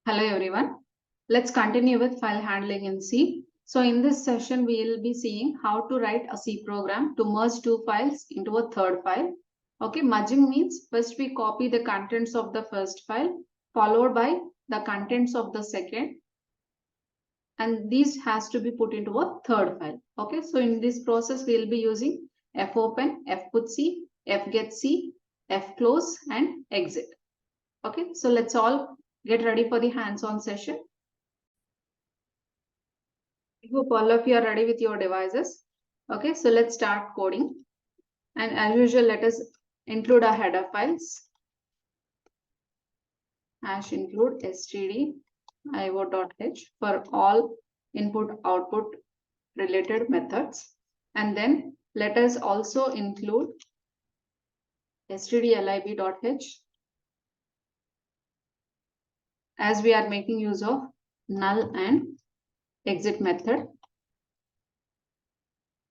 Hello everyone. Let's continue with file handling in C. So in this session, we will be seeing how to write a C program to merge two files into a third file. Okay, merging means first we copy the contents of the first file followed by the contents of the second, and these has to be put into a third file. Okay, so in this process, we will be using fopen, fputc, fgetc, fclose and exit. Okay, so let's all get ready for the hands-on session. I hope all of you are ready with your devices. Okay, so let's start coding. And as usual, let us include our header files. Hash include stdio.h for all input output related methods. And then let us also include stdlib.h as we are making use of null and exit method,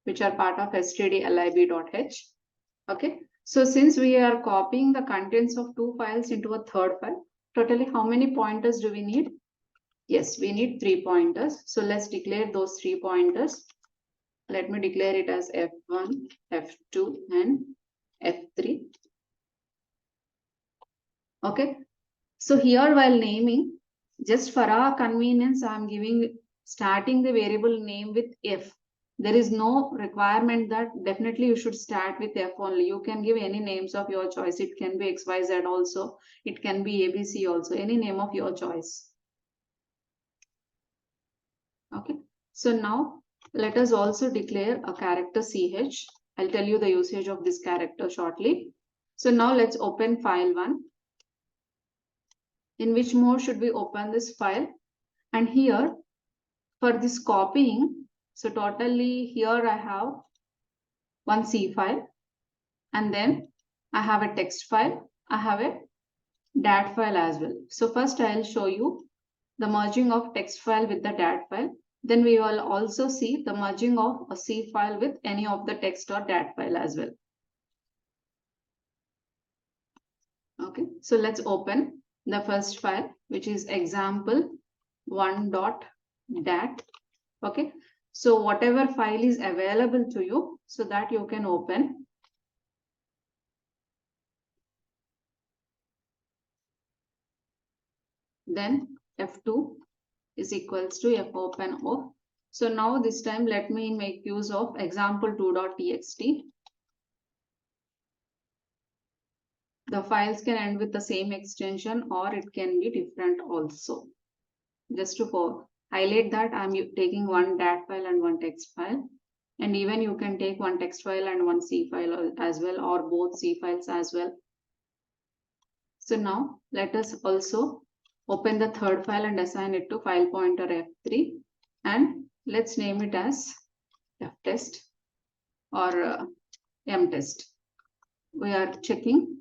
which are part of stdlib.h. Okay, so since we are copying the contents of two files into a third file, totally how many pointers do we need? Yes, we need 3 pointers. So let's declare those 3 pointers. Let me declare it as F1, F2 and F3. Okay, so here while naming, just for our convenience, I am starting the variable name with F. There is no requirement that definitely you should start with F only. You can give any names of your choice. It can be XYZ also. It can be ABC also. Any name of your choice. Okay. So now let us also declare a character CH. I'll tell you the usage of this character shortly. So now let's open file 1. In which mode should we open this file? And here for this copying, so totally here I have one C file, and then I have a text file, I have a DAT file as well. So first I'll show you the merging of text file with the DAT file. Then we will also see the merging of a C file with any of the text or DAT file as well. Okay, so let's open the first file, which is example1.dat. Okay, so whatever file is available to you, so that you can open. Then F2 is equals to fopen of. So now this time let me make use of example2.txt. The files can end with the same extension or it can be different also. Just to highlight that, I'm taking one DAT file and one text file. And even you can take one text file and one C file as well, or both C files as well. So now let us also open the third file and assign it to file pointer F3. And let's name it as ftest or mtest. We are checking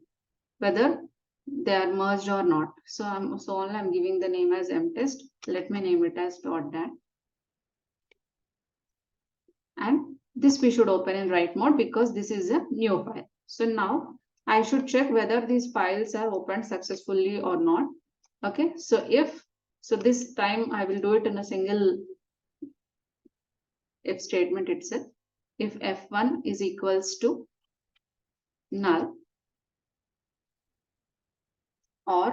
whether they are merged or not. So only I'm giving the name as mtest. Let me name it as .dat. And this we should open in write mode because this is a new file. So now I should check whether these files are opened successfully or not. Okay, so this time I will do it in a single if statement itself. If F1 is equals to null or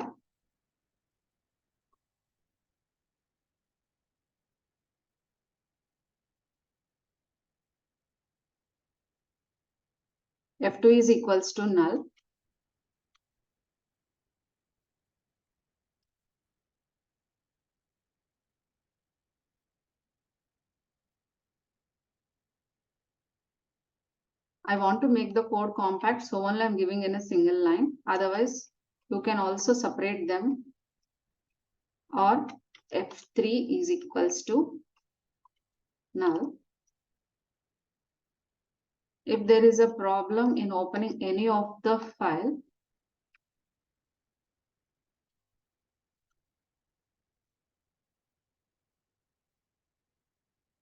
F2 is equals to null, I want to make the code compact, so only I'm giving in a single line. Otherwise, you can also separate them. Or F3 is equals to null. If there is a problem in opening any of the file,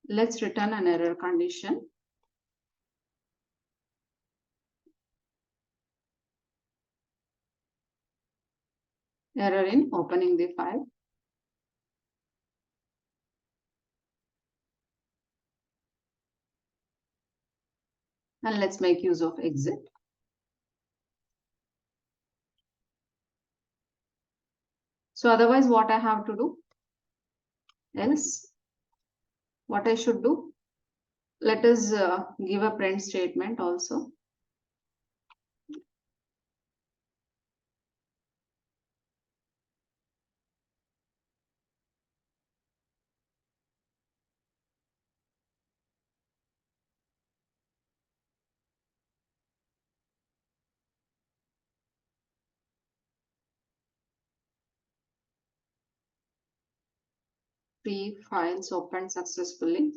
let's return an error condition. Error in opening the file. And let's make use of exit. So otherwise what I have to do? Else what I should do? Let us give a print statement also. Three files opened successfully.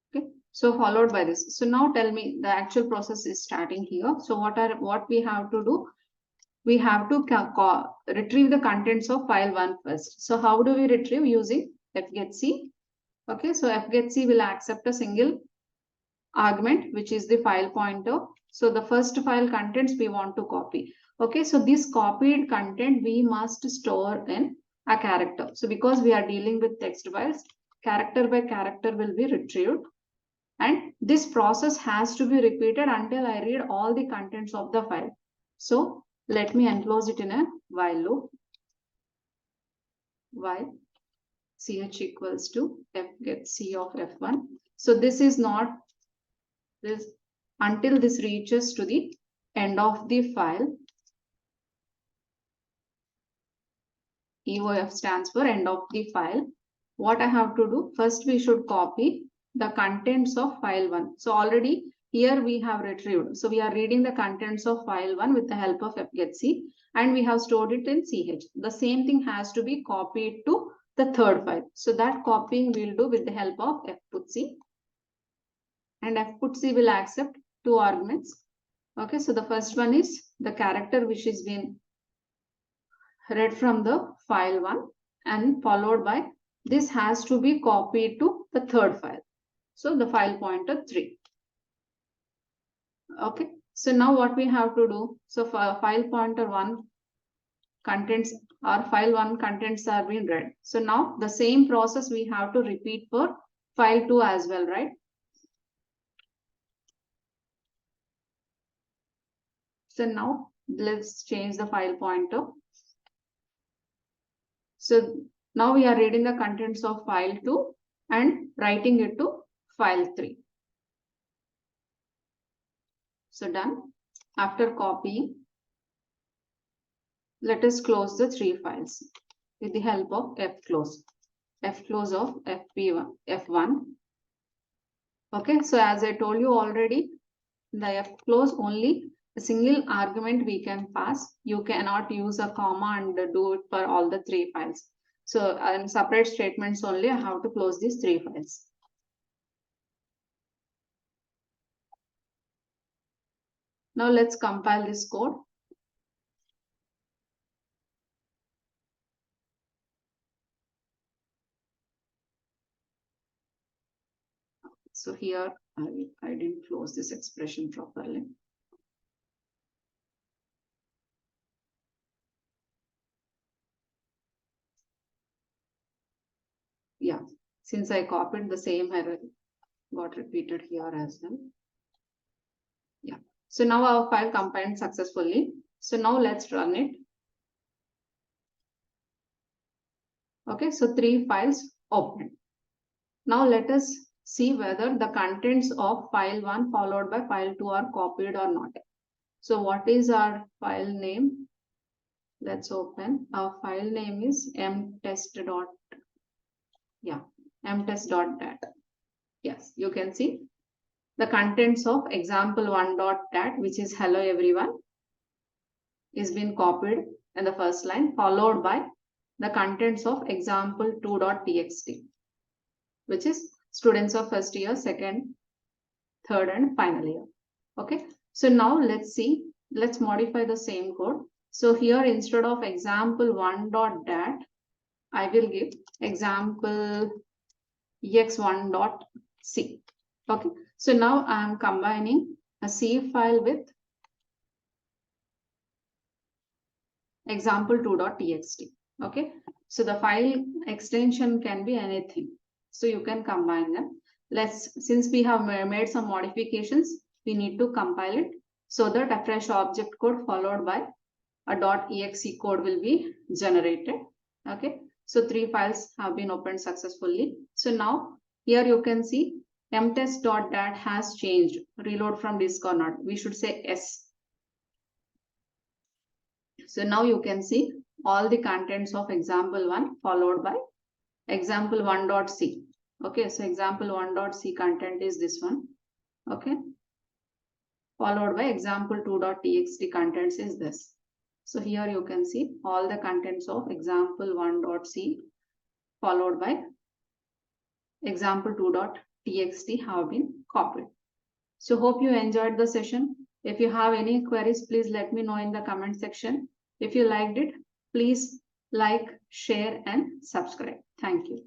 Okay, so followed by this. So now tell me, the actual process is starting here. So what we have to do? We have to retrieve the contents of file 1 first. So how do we retrieve? Using fgetc. Okay, so fgetc will accept a single argument, which is the file pointer. So the first file contents we want to copy. Okay, so this copied content we must store in a character. So because we are dealing with text files, character by character will be retrieved. And this process has to be repeated until I read all the contents of the file. So let me enclose it in a while loop. While ch equals to fgetc of f1. So this is not this until this reaches to the end of the file. EOF stands for end of the file. What I have to do? First, we should copy the contents of file 1. So already here we have retrieved. So we are reading the contents of file 1 with the help of fgetc, and we have stored it in ch. The same thing has to be copied to the third file. So that copying we'll do with the help of fputc. And fputc will accept two arguments. Okay, so the first one is the character which is being read from the file 1, and followed by this has to be copied to the third file. So the file pointer 3. Okay, so now what we have to do? So for file pointer 1 contents or file 1 contents are being read. So now the same process we have to repeat for file 2 as well, right? So now let's change the file pointer. So now we are reading the contents of file 2 and writing it to file 3. So done. After copying, let us close the 3 files with the help of fclose. Fclose of fp1, f1. Okay, so as I told you already, the fclose only a single argument we can pass. You cannot use a comma and do it for all the 3 files. So in separate statements only, I have to close these 3 files. Now let's compile this code. So here I didn't close this expression properly. Yeah, since I copied the same error got repeated here as well. Yeah, so now our file compiled successfully. So now let's run it. Okay, so 3 files opened. Now let us see whether the contents of file 1 followed by file 2 are copied or not. So what is our file name? Let's open. Our file name is mtest.dat. Yes, you can see the contents of example1.dat, which is hello everyone, is being copied in the first line, followed by the contents of example2.txt, which is students of first year, second, third, and final year. Okay, so now let's see, let's modify the same code. So here instead of example1.dat, I will give example ex1.c. Okay, so now I am combining a C file with example2.txt. Okay, so the file extension can be anything. So you can combine them. Since we have made some modifications, we need to compile it so that a fresh object code followed by a .exe code will be generated. Okay, so 3 files have been opened successfully. So now here you can see mtest.dat has changed. Reload from disk or not? We should say yes. So now you can see all the contents of example1 followed by example1.c. Okay, so example1.c content is this one. Okay, followed by example2.txt contents is this. So here you can see all the contents of example1.c followed by example2.txt have been copied. So hope you enjoyed the session. If you have any queries, please let me know in the comment section. If you liked it, please like, share and subscribe. Thank you.